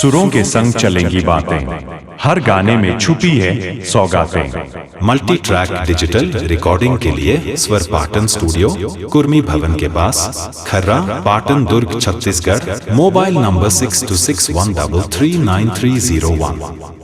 सुरों के संग चलेंगी बातें, हर गाने में छुपी है सौगातें। मल्टी ट्रैक डिजिटल रिकॉर्डिंग के लिए स्वर पाटन स्टूडियो, कुर्मी भवन के पास, खर्रा, पाटन, दुर्ग, छत्तीसगढ़। Mobile number 6261339301।